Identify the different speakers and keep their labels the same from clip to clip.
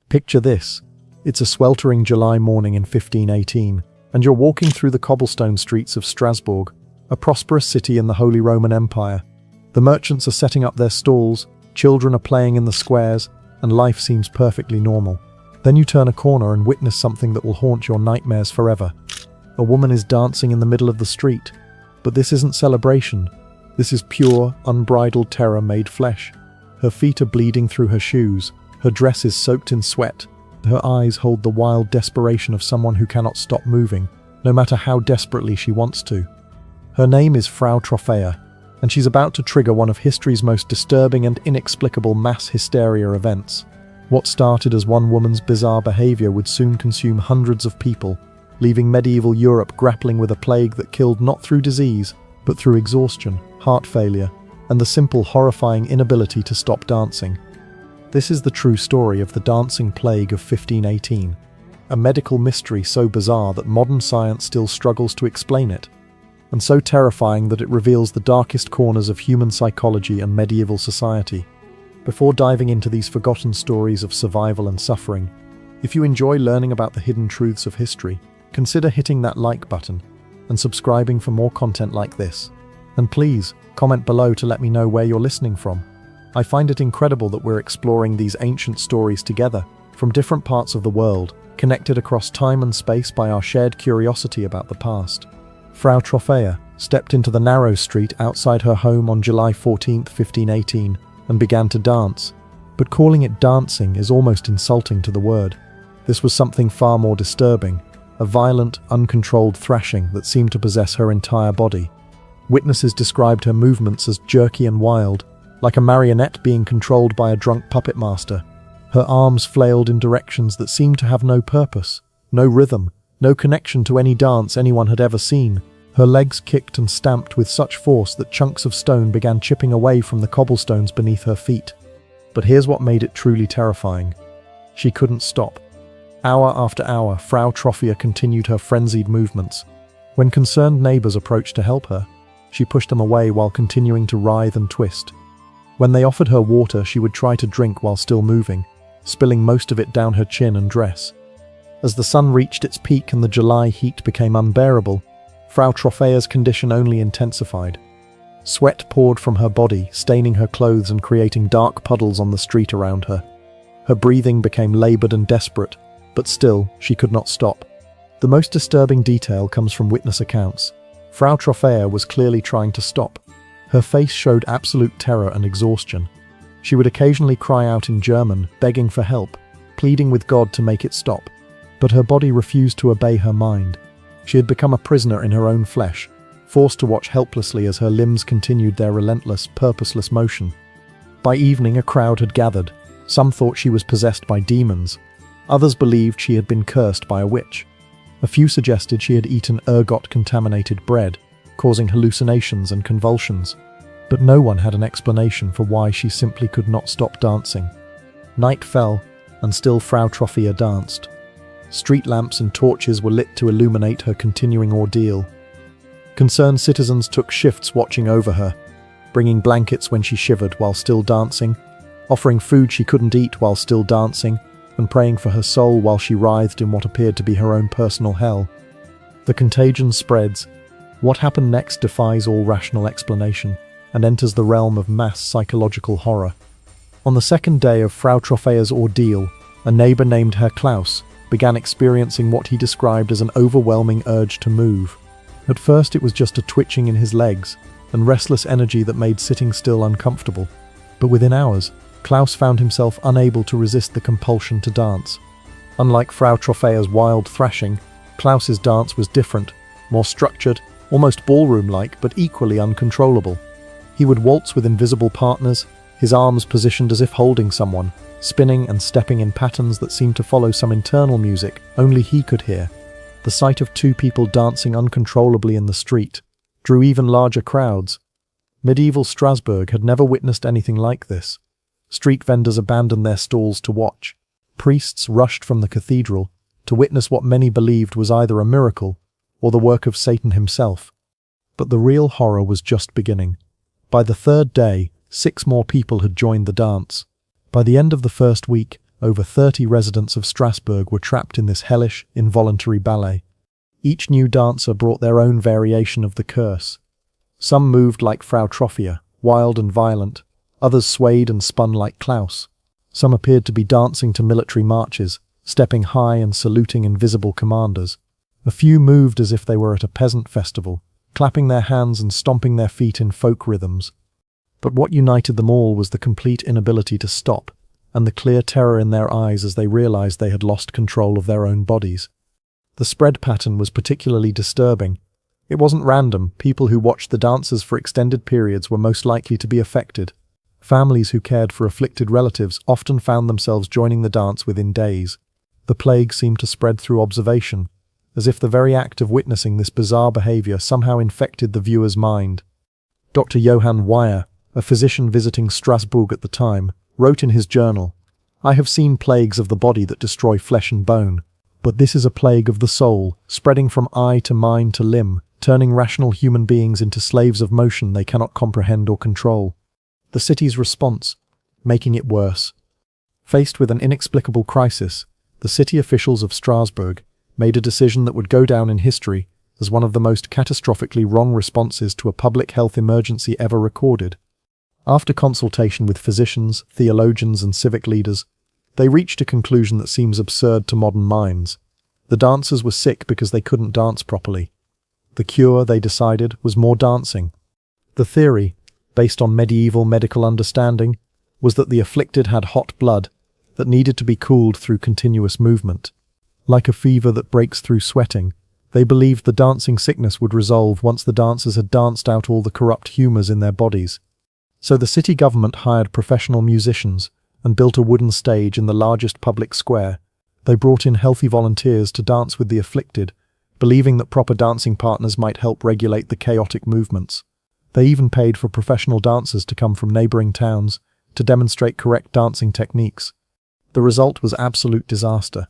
Speaker 1: Picture this. It's a sweltering July morning in 1518, and you're walking through the cobblestone streets of Strasbourg, a prosperous city in the Holy Roman Empire. The merchants are setting up their stalls, children are playing in the squares, and life seems perfectly normal. Then you turn a corner and witness something that will haunt your nightmares forever. A woman is dancing in the middle of the street. But this isn't celebration. This is pure, unbridled terror made flesh. Her feet are bleeding through her shoes. Her dress is soaked in sweat. Her eyes hold the wild desperation of someone who cannot stop moving, no matter how desperately she wants to. Her name is Frau Trophäa, and she's about to trigger one of history's most disturbing and inexplicable mass hysteria events. What started as one woman's bizarre behavior would soon consume hundreds of people, leaving medieval Europe grappling with a plague that killed not through disease, but through exhaustion, heart failure, and the simple, horrifying inability to stop dancing. This is the true story of the dancing plague of 1518, a medical mystery so bizarre that modern science still struggles to explain it, and so terrifying that it reveals the darkest corners of human psychology and medieval society. Before diving into these forgotten stories of survival and suffering, if you enjoy learning about the hidden truths of history, consider hitting that like button and subscribing for more content like this. And please, comment below to let me know where you're listening from. I find it incredible that we're exploring these ancient stories together, from different parts of the world, connected across time and space by our shared curiosity about the past. Frau Trophäa stepped into the narrow street outside her home on July 14, 1518, and began to dance. But calling it dancing is almost insulting to the word. This was something far more disturbing, a violent, uncontrolled thrashing that seemed to possess her entire body. Witnesses described her movements as jerky and wild, like a marionette being controlled by a drunk puppet master. Her arms flailed in directions that seemed to have no purpose, no rhythm, no connection to any dance anyone had ever seen. Her legs kicked and stamped with such force that chunks of stone began chipping away from the cobblestones beneath her feet. But here's what made it truly terrifying. She couldn't stop. Hour after hour, Frau Trophäa continued her frenzied movements. When concerned neighbors approached to help her, she pushed them away while continuing to writhe and twist. When they offered her water, she would try to drink while still moving, spilling most of it down her chin and dress. As the sun reached its peak and the July heat became unbearable, Frau Trophäa's condition only intensified. Sweat poured from her body, staining her clothes and creating dark puddles on the street around her. Her breathing became labored and desperate, but still, she could not stop. The most disturbing detail comes from witness accounts. Frau Trophäa was clearly trying to stop. Her face showed absolute terror and exhaustion. She would occasionally cry out in German, begging for help, pleading with God to make it stop. But her body refused to obey her mind. She had become a prisoner in her own flesh, forced to watch helplessly as her limbs continued their relentless, purposeless motion. By evening, a crowd had gathered. Some thought she was possessed by demons. Others believed she had been cursed by a witch. A few suggested she had eaten ergot-contaminated bread, causing hallucinations and convulsions. But no one had an explanation for why she simply could not stop dancing. Night fell, and still Frau Trophäa danced. Street lamps and torches were lit to illuminate her continuing ordeal. Concerned citizens took shifts watching over her, bringing blankets when she shivered while still dancing, offering food she couldn't eat while still dancing, and praying for her soul while she writhed in what appeared to be her own personal hell. The contagion spreads. What happened next defies all rational explanation and enters the realm of mass psychological horror. On the second day of Frau Trophäa's ordeal, a neighbor named Herr Klaus began experiencing what he described as an overwhelming urge to move. At first it was just a twitching in his legs and restless energy that made sitting still uncomfortable. But within hours, Klaus found himself unable to resist the compulsion to dance. Unlike Frau Trophäa's wild thrashing, Klaus's dance was different, more structured, almost ballroom-like, but equally uncontrollable. He would waltz with invisible partners, his arms positioned as if holding someone, spinning and stepping in patterns that seemed to follow some internal music only he could hear. The sight of two people dancing uncontrollably in the street drew even larger crowds. Medieval Strasbourg had never witnessed anything like this. Street vendors abandoned their stalls to watch. Priests rushed from the cathedral to witness what many believed was either a miracle or the work of Satan himself. But the real horror was just beginning. By the third day, 6 more people had joined the dance. By the end of the first week, over 30 residents of Strasbourg were trapped in this hellish, involuntary ballet. Each new dancer brought their own variation of the curse. Some moved like Frau Trophia, wild and violent. Others swayed and spun like Klaus. Some appeared to be dancing to military marches, stepping high and saluting invisible commanders. A few moved as if they were at a peasant festival, clapping their hands and stomping their feet in folk rhythms. But what united them all was the complete inability to stop, and the clear terror in their eyes as they realized they had lost control of their own bodies. The spread pattern was particularly disturbing. It wasn't random. People who watched the dances for extended periods were most likely to be affected. Families who cared for afflicted relatives often found themselves joining the dance within days. The plague seemed to spread through observation, as if the very act of witnessing this bizarre behavior somehow infected the viewer's mind. Dr. Johann Weyer, a physician visiting Strasbourg at the time, wrote in his journal, "I have seen plagues of the body that destroy flesh and bone, but this is a plague of the soul, spreading from eye to mind to limb, turning rational human beings into slaves of motion they cannot comprehend or control." The city's response, making it worse. Faced with an inexplicable crisis, the city officials of Strasbourg made a decision that would go down in history as one of the most catastrophically wrong responses to a public health emergency ever recorded. After consultation with physicians, theologians, and civic leaders, they reached a conclusion that seems absurd to modern minds. The dancers were sick because they couldn't dance properly. The cure, they decided, was more dancing. The theory, based on medieval medical understanding, was that the afflicted had hot blood that needed to be cooled through continuous movement. Like a fever that breaks through sweating, they believed the dancing sickness would resolve once the dancers had danced out all the corrupt humours in their bodies. So the city government hired professional musicians and built a wooden stage in the largest public square. They brought in healthy volunteers to dance with the afflicted, believing that proper dancing partners might help regulate the chaotic movements. They even paid for professional dancers to come from neighbouring towns to demonstrate correct dancing techniques. The result was absolute disaster.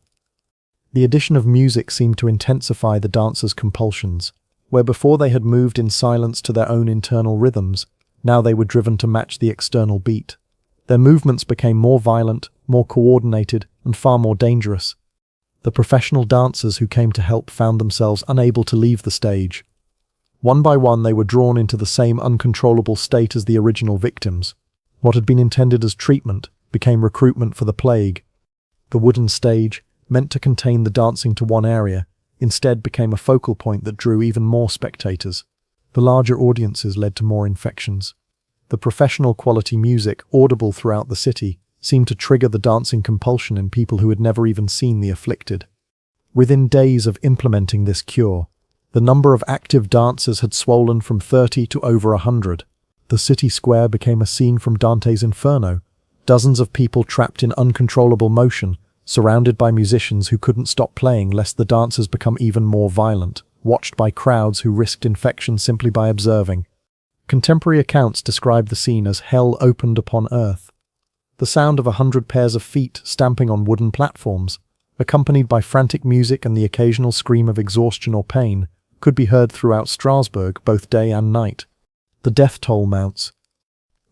Speaker 1: The addition of music seemed to intensify the dancers' compulsions. Where before they had moved in silence to their own internal rhythms, now they were driven to match the external beat. Their movements became more violent, more coordinated, and far more dangerous. The professional dancers who came to help found themselves unable to leave the stage. One by one they were drawn into the same uncontrollable state as the original victims. What had been intended as treatment became recruitment for the plague. The wooden stage, meant to contain the dancing to one area, instead became a focal point that drew even more spectators. The larger audiences led to more infections. The professional quality music, audible throughout the city, seemed to trigger the dancing compulsion in people who had never even seen the afflicted. Within days of implementing this cure, the number of active dancers had swollen from 30 to over 100. The city square became a scene from Dante's Inferno. Dozens of people trapped in uncontrollable motion, surrounded by musicians who couldn't stop playing lest the dancers become even more violent, watched by crowds who risked infection simply by observing. Contemporary accounts describe the scene as hell opened upon earth. The sound of 100 pairs of feet stamping on wooden platforms, accompanied by frantic music and the occasional scream of exhaustion or pain, could be heard throughout Strasbourg both day and night. The death toll mounts.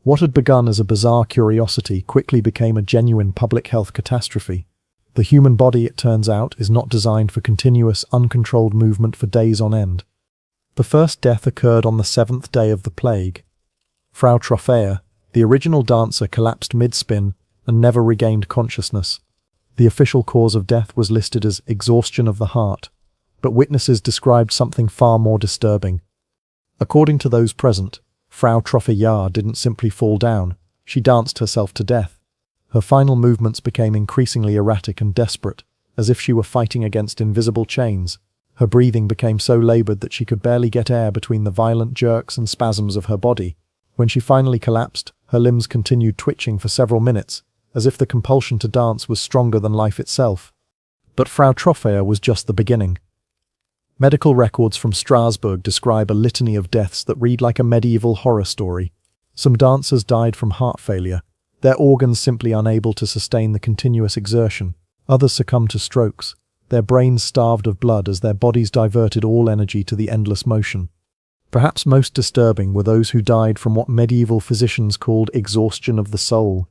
Speaker 1: What had begun as a bizarre curiosity quickly became a genuine public health catastrophe. The human body, it turns out, is not designed for continuous, uncontrolled movement for days on end. The first death occurred on the 7th day of the plague. Frau Trophea, the original dancer, collapsed mid-spin and never regained consciousness. The official cause of death was listed as exhaustion of the heart, but witnesses described something far more disturbing. According to those present, Frau Trophea didn't simply fall down, she danced herself to death. Her final movements became increasingly erratic and desperate, as if she were fighting against invisible chains. Her breathing became so laboured that she could barely get air between the violent jerks and spasms of her body. When she finally collapsed, her limbs continued twitching for several minutes, as if the compulsion to dance was stronger than life itself. But Frau Trophea was just the beginning. Medical records from Strasbourg describe a litany of deaths that read like a medieval horror story. Some dancers died from heart failure, their organs simply unable to sustain the continuous exertion. Others succumbed to strokes, their brains starved of blood as their bodies diverted all energy to the endless motion. Perhaps most disturbing were those who died from what medieval physicians called exhaustion of the soul.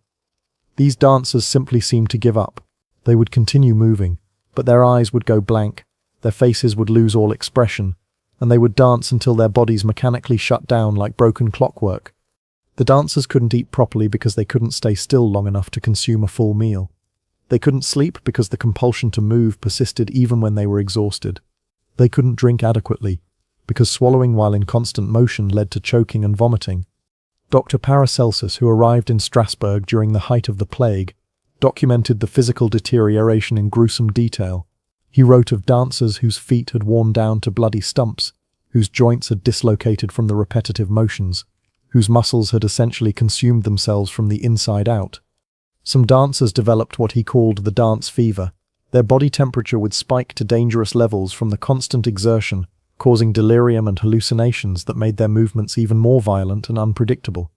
Speaker 1: These dancers simply seemed to give up. They would continue moving, but their eyes would go blank, their faces would lose all expression, and they would dance until their bodies mechanically shut down like broken clockwork. The dancers couldn't eat properly because they couldn't stay still long enough to consume a full meal. They couldn't sleep because the compulsion to move persisted even when they were exhausted. They couldn't drink adequately because swallowing while in constant motion led to choking and vomiting. Dr. Paracelsus, who arrived in Strasbourg during the height of the plague, documented the physical deterioration in gruesome detail. He wrote of dancers whose feet had worn down to bloody stumps, whose joints had dislocated from the repetitive motions, whose muscles had essentially consumed themselves from the inside out. Some dancers developed what he called the dance fever. Their body temperature would spike to dangerous levels from the constant exertion, causing delirium and hallucinations that made their movements even more violent and unpredictable.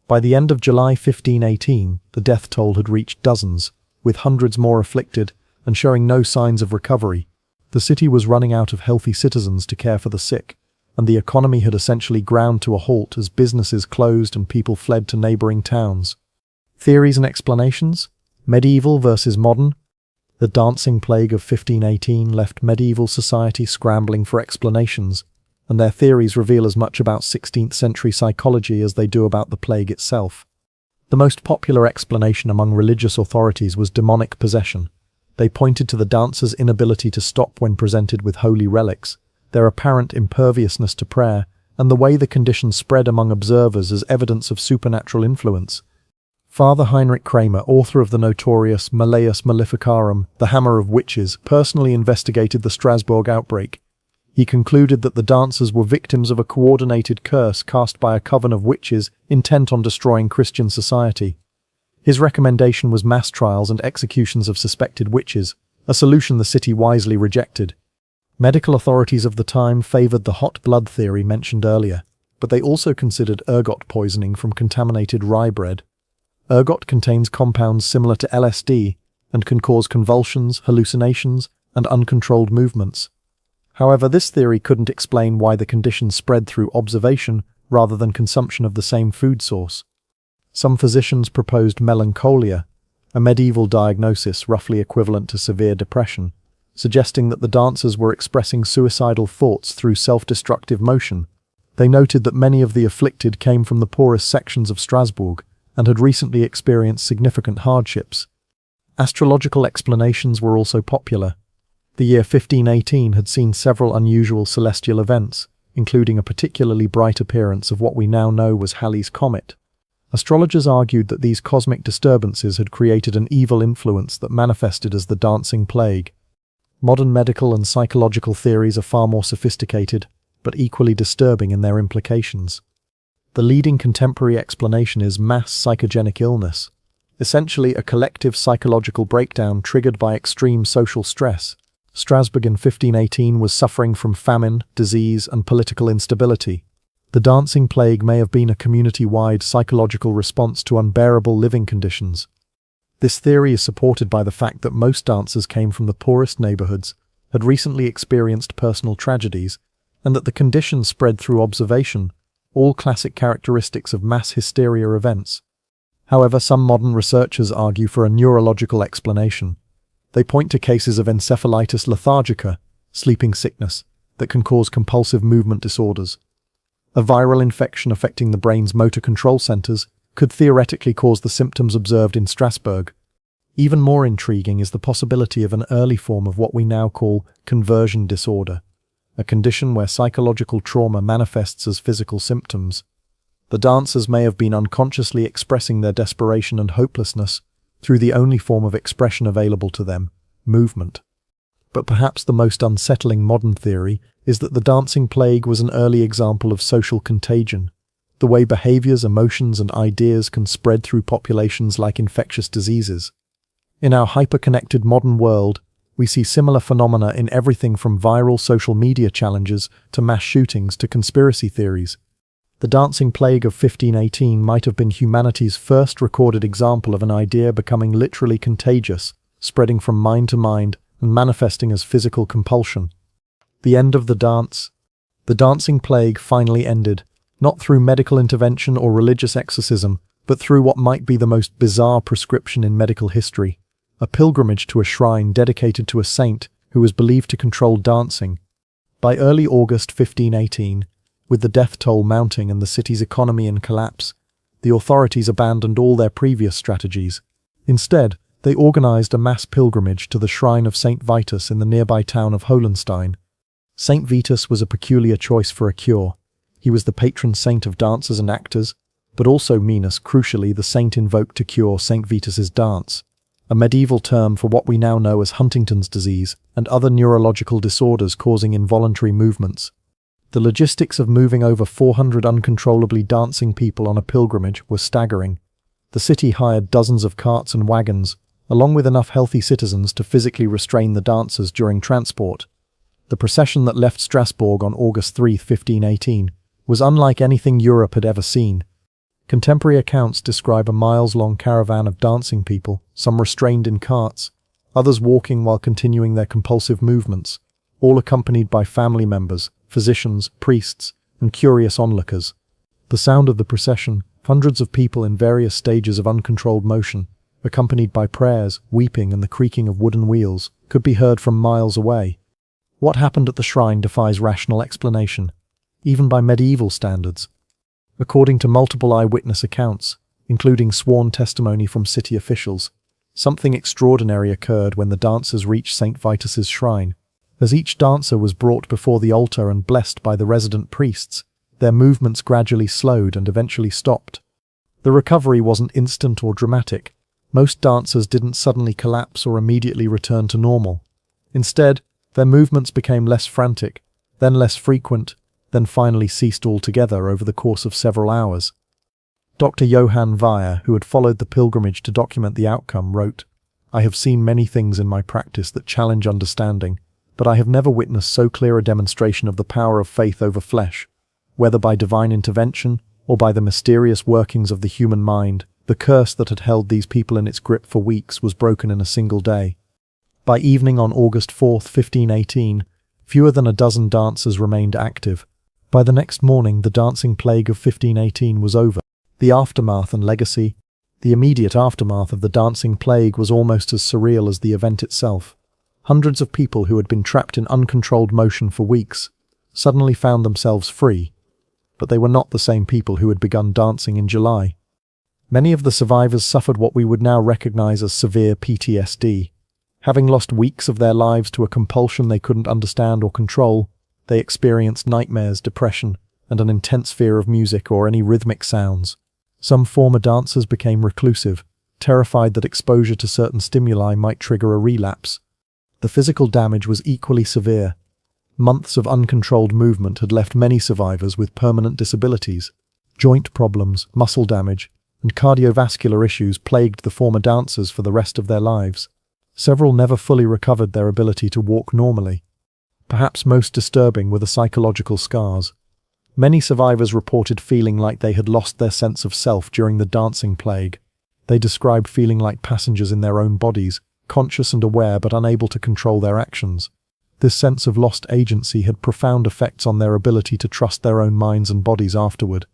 Speaker 1: By the end of July 1518, the death toll had reached dozens, with hundreds more afflicted and showing no signs of recovery. The city was running out of healthy citizens to care for the sick, and the economy had essentially ground to a halt as businesses closed and people fled to neighboring towns. Theories and explanations? Medieval versus modern? The dancing plague of 1518 left medieval society scrambling for explanations, and their theories reveal as much about 16th century psychology as they do about the plague itself. The most popular explanation among religious authorities was demonic possession. They pointed to the dancers' inability to stop when presented with holy relics, their apparent imperviousness to prayer, and the way the condition spread among observers as evidence of supernatural influence. Father Heinrich Kramer, author of the notorious Malleus Maleficarum, the Hammer of Witches, personally investigated the Strasbourg outbreak. He concluded that the dancers were victims of a coordinated curse cast by a coven of witches intent on destroying Christian society. His recommendation was mass trials and executions of suspected witches, a solution the city wisely rejected. Medical authorities of the time favored the hot blood theory mentioned earlier, but they also considered ergot poisoning from contaminated rye bread. Ergot contains compounds similar to LSD and can cause convulsions, hallucinations, and uncontrolled movements. However, this theory couldn't explain why the condition spread through observation rather than consumption of the same food source. Some physicians proposed melancholia, a medieval diagnosis roughly equivalent to severe depression, suggesting that the dancers were expressing suicidal thoughts through self-destructive motion. They noted that many of the afflicted came from the poorest sections of Strasbourg and had recently experienced significant hardships. Astrological explanations were also popular. The year 1518 had seen several unusual celestial events, including a particularly bright appearance of what we now know was Halley's Comet. Astrologers argued that these cosmic disturbances had created an evil influence that manifested as the dancing plague. Modern medical and psychological theories are far more sophisticated, but equally disturbing in their implications. The leading contemporary explanation is mass psychogenic illness, essentially a collective psychological breakdown triggered by extreme social stress. Strasbourg in 1518 was suffering from famine, disease, and political instability. The dancing plague may have been a community-wide psychological response to unbearable living conditions. This theory is supported by the fact that most dancers came from the poorest neighborhoods, had recently experienced personal tragedies, and that the condition spread through observation, all classic characteristics of mass hysteria events. However, some modern researchers argue for a neurological explanation. They point to cases of encephalitis lethargica, sleeping sickness, that can cause compulsive movement disorders. A viral infection affecting the brain's motor control centers could theoretically cause the symptoms observed in Strasbourg. Even more intriguing is the possibility of an early form of what we now call conversion disorder, a condition where psychological trauma manifests as physical symptoms. The dancers may have been unconsciously expressing their desperation and hopelessness through the only form of expression available to them, movement. But perhaps the most unsettling modern theory is that the dancing plague was an early example of social contagion, the way behaviors, emotions, and ideas can spread through populations like infectious diseases. In our hyper-connected modern world, we see similar phenomena in everything from viral social media challenges to mass shootings to conspiracy theories. The dancing plague of 1518 might have been humanity's first recorded example of an idea becoming literally contagious, spreading from mind to mind and manifesting as physical compulsion. The end of the dance. The dancing plague finally ended, not through medical intervention or religious exorcism, but through what might be the most bizarre prescription in medical history, a pilgrimage to a shrine dedicated to a saint who was believed to control dancing. By early August 1518, with the death toll mounting and the city's economy in collapse, the authorities abandoned all their previous strategies. Instead, they organized a mass pilgrimage to the shrine of Saint Vitus in the nearby town of Hohenstein. Saint Vitus was a peculiar choice for a cure. He was the patron saint of dancers and actors, but also Venus, crucially, the saint invoked to cure Saint Vitus's dance, a medieval term for what we now know as Huntington's disease and other neurological disorders causing involuntary movements. The logistics of moving over 400 uncontrollably dancing people on a pilgrimage were staggering. The city hired dozens of carts and wagons, along with enough healthy citizens to physically restrain the dancers during transport. The procession that left Strasbourg on August 3, 1518, was unlike anything Europe had ever seen. Contemporary accounts describe a miles-long caravan of dancing people, some restrained in carts, others walking while continuing their compulsive movements, all accompanied by family members, physicians, priests, and curious onlookers. The sound of the procession, hundreds of people in various stages of uncontrolled motion, accompanied by prayers, weeping, and the creaking of wooden wheels, could be heard from miles away. What happened at the shrine defies rational explanation, even by medieval standards. According to multiple eyewitness accounts, including sworn testimony from city officials, something extraordinary occurred when the dancers reached St. Vitus's shrine. As each dancer was brought before the altar and blessed by the resident priests, their movements gradually slowed and eventually stopped. The recovery wasn't instant or dramatic. Most dancers didn't suddenly collapse or immediately return to normal. Instead, their movements became less frantic, then less frequent, then finally ceased altogether over the course of several hours. Dr. Johann Weyer, who had followed the pilgrimage to document the outcome, wrote, "I have seen many things in my practice that challenge understanding, but I have never witnessed so clear a demonstration of the power of faith over flesh. Whether by divine intervention or by the mysterious workings of the human mind, the curse that had held these people in its grip for weeks was broken in a single day." By evening on August 4, 1518, fewer than a dozen dancers remained active. By the next morning, the dancing plague of 1518 was over. The aftermath and legacy. The immediate aftermath of the dancing plague was almost as surreal as the event itself. Hundreds of people who had been trapped in uncontrolled motion for weeks suddenly found themselves free. But they were not the same people who had begun dancing in July. Many of the survivors suffered what we would now recognize as severe PTSD. Having lost weeks of their lives to a compulsion they couldn't understand or control, they experienced nightmares, depression, and an intense fear of music or any rhythmic sounds. Some former dancers became reclusive, terrified that exposure to certain stimuli might trigger a relapse. The physical damage was equally severe. Months of uncontrolled movement had left many survivors with permanent disabilities. Joint problems, muscle damage, and cardiovascular issues plagued the former dancers for the rest of their lives. Several never fully recovered their ability to walk normally. Perhaps most disturbing were the psychological scars. Many survivors reported feeling like they had lost their sense of self during the dancing plague. They described feeling like passengers in their own bodies, conscious and aware but unable to control their actions. This sense of lost agency had profound effects on their ability to trust their own minds and bodies afterward.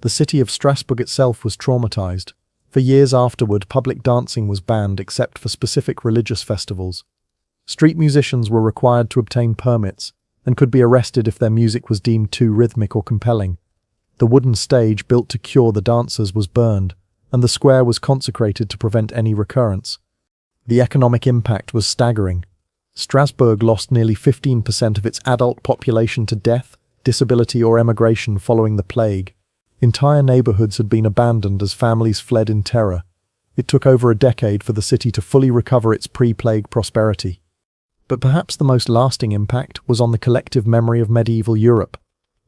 Speaker 1: The city of Strasbourg itself was traumatized. For years afterward, public dancing was banned except for specific religious festivals. Street musicians were required to obtain permits and could be arrested if their music was deemed too rhythmic or compelling. The wooden stage built to cure the dancers was burned, and the square was consecrated to prevent any recurrence. The economic impact was staggering. Strasbourg lost nearly 15% of its adult population to death, disability, or emigration following the plague. Entire neighborhoods had been abandoned as families fled in terror. It took over a decade for the city to fully recover its pre-plague prosperity. But perhaps the most lasting impact was on the collective memory of medieval Europe.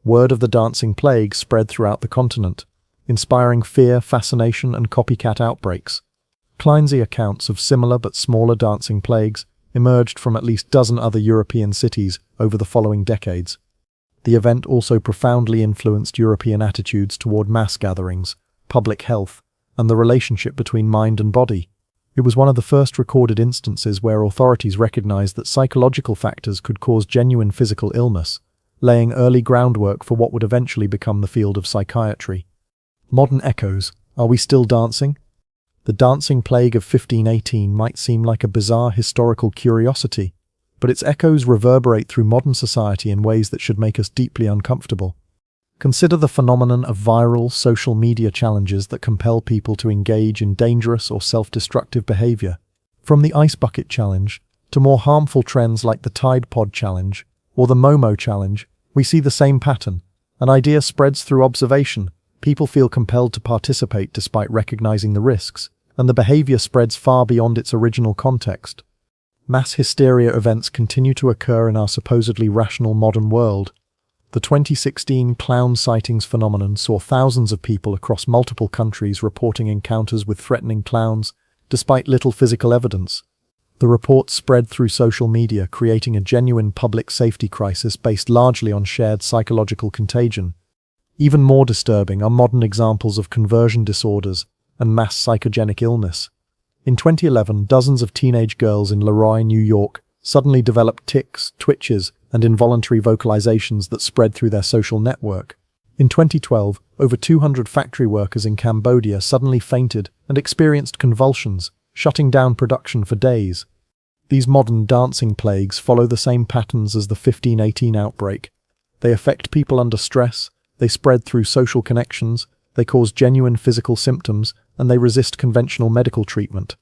Speaker 1: Word of the dancing plague spread throughout the continent, inspiring fear, fascination, and copycat outbreaks. Kleinsey accounts of similar but smaller dancing plagues emerged from at least a dozen other European cities over the following decades. The event also profoundly influenced European attitudes toward mass gatherings, public health, and the relationship between mind and body. It was one of the first recorded instances where authorities recognized that psychological factors could cause genuine physical illness, laying early groundwork for what would eventually become the field of psychiatry. Modern echoes. Are we still dancing? The dancing plague of 1518 might seem like a bizarre historical curiosity, but its echoes reverberate through modern society in ways that should make us deeply uncomfortable. Consider the phenomenon of viral social media challenges that compel people to engage in dangerous or self-destructive behavior. From the Ice Bucket Challenge to more harmful trends like the Tide Pod Challenge or the Momo Challenge, we see the same pattern. An idea spreads through observation, people feel compelled to participate despite recognizing the risks, and the behavior spreads far beyond its original context. Mass hysteria events continue to occur in our supposedly rational modern world. The 2016 clown sightings phenomenon saw thousands of people across multiple countries reporting encounters with threatening clowns, despite little physical evidence. The reports spread through social media, creating a genuine public safety crisis based largely on shared psychological contagion. Even more disturbing are modern examples of conversion disorders and mass psychogenic illness. In 2011, dozens of teenage girls in Leroy, New York, suddenly developed tics, twitches, and involuntary vocalizations that spread through their social network. In 2012, over 200 factory workers in Cambodia suddenly fainted and experienced convulsions, shutting down production for days. These modern dancing plagues follow the same patterns as the 1518 outbreak. They affect people under stress, they spread through social connections, they cause genuine physical symptoms, and they resist conventional medical treatment.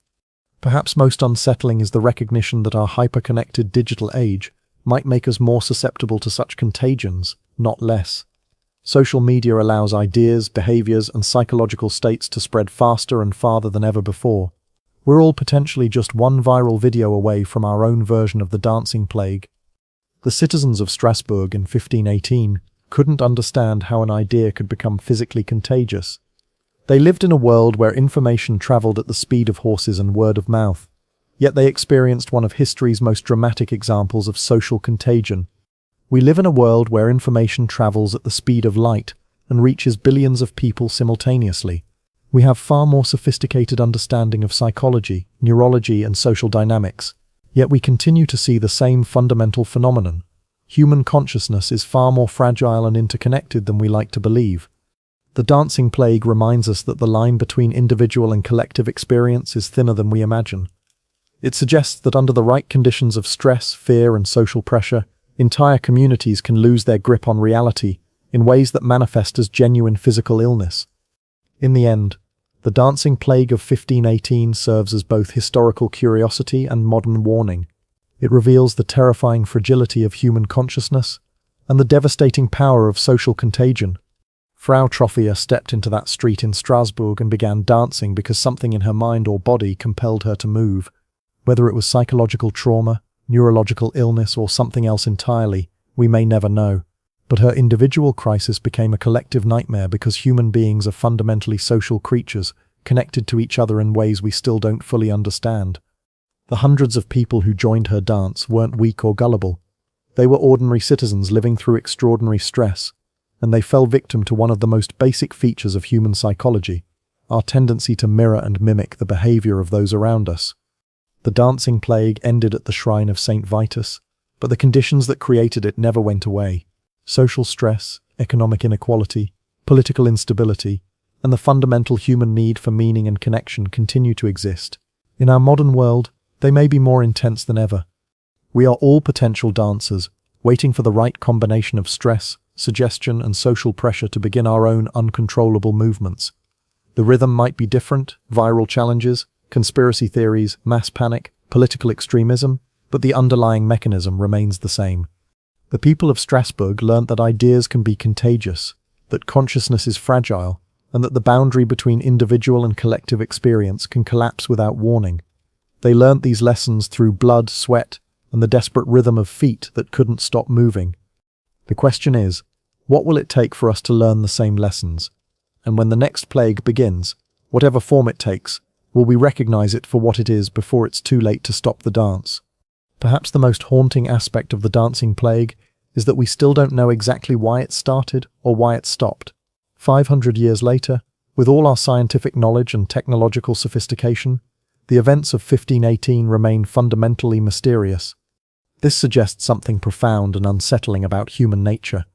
Speaker 1: Perhaps most unsettling is the recognition that our hyper-connected digital age might make us more susceptible to such contagions, not less. Social media allows ideas, behaviors, and psychological states to spread faster and farther than ever before. We're all potentially just one viral video away from our own version of the dancing plague. The citizens of Strasbourg in 1518 couldn't understand how an idea could become physically contagious. They lived in a world where information traveled at the speed of horses and word of mouth, yet they experienced one of history's most dramatic examples of social contagion. We live in a world where information travels at the speed of light and reaches billions of people simultaneously. We have far more sophisticated understanding of psychology, neurology, and social dynamics, yet we continue to see the same fundamental phenomenon. Human consciousness is far more fragile and interconnected than we like to believe. The dancing plague reminds us that the line between individual and collective experience is thinner than we imagine. It suggests that under the right conditions of stress, fear, and social pressure, entire communities can lose their grip on reality in ways that manifest as genuine physical illness. In the end, the dancing plague of 1518 serves as both historical curiosity and modern warning. It reveals the terrifying fragility of human consciousness and the devastating power of social contagion. Frau Troffea stepped into that street in Strasbourg and began dancing because something in her mind or body compelled her to move. Whether it was psychological trauma, neurological illness, or something else entirely, we may never know. But her individual crisis became a collective nightmare because human beings are fundamentally social creatures, connected to each other in ways we still don't fully understand. The hundreds of people who joined her dance weren't weak or gullible. They were ordinary citizens living through extraordinary stress, and they fell victim to one of the most basic features of human psychology, our tendency to mirror and mimic the behavior of those around us. The dancing plague ended at the shrine of Saint Vitus, but the conditions that created it never went away. Social stress, economic inequality, political instability, and the fundamental human need for meaning and connection continue to exist. In our modern world, they may be more intense than ever. We are all potential dancers, waiting for the right combination of stress, suggestion, and social pressure to begin our own uncontrollable movements. The rhythm might be different: viral challenges, conspiracy theories, mass panic, political extremism, but the underlying mechanism remains the same. The people of Strasbourg learnt that ideas can be contagious, that consciousness is fragile, and that the boundary between individual and collective experience can collapse without warning. They learnt these lessons through blood, sweat, and the desperate rhythm of feet that couldn't stop moving. The question is, what will it take for us to learn the same lessons? And when the next plague begins, whatever form it takes, will we recognize it for what it is before it's too late to stop the dance? Perhaps the most haunting aspect of the dancing plague is that we still don't know exactly why it started or why it stopped. 500 years later, with all our scientific knowledge and technological sophistication, the events of 1518 remain fundamentally mysterious. This suggests something profound and unsettling about human nature.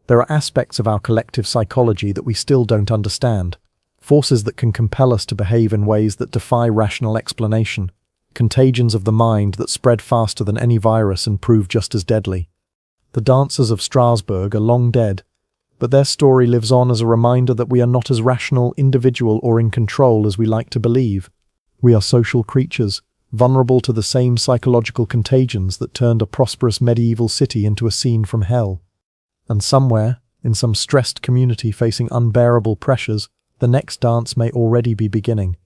Speaker 1: There are aspects of our collective psychology that we still don't understand. forces that can compel us to behave in ways that defy rational explanation, contagions of the mind that spread faster than any virus and prove just as deadly. The dancers of Strasbourg are long dead, but their story lives on as a reminder that we are not as rational, individual, or in control as we like to believe. We are social creatures, vulnerable to the same psychological contagions that turned a prosperous medieval city into a scene from hell. And somewhere, in some stressed community facing unbearable pressures, the next dance may already be beginning.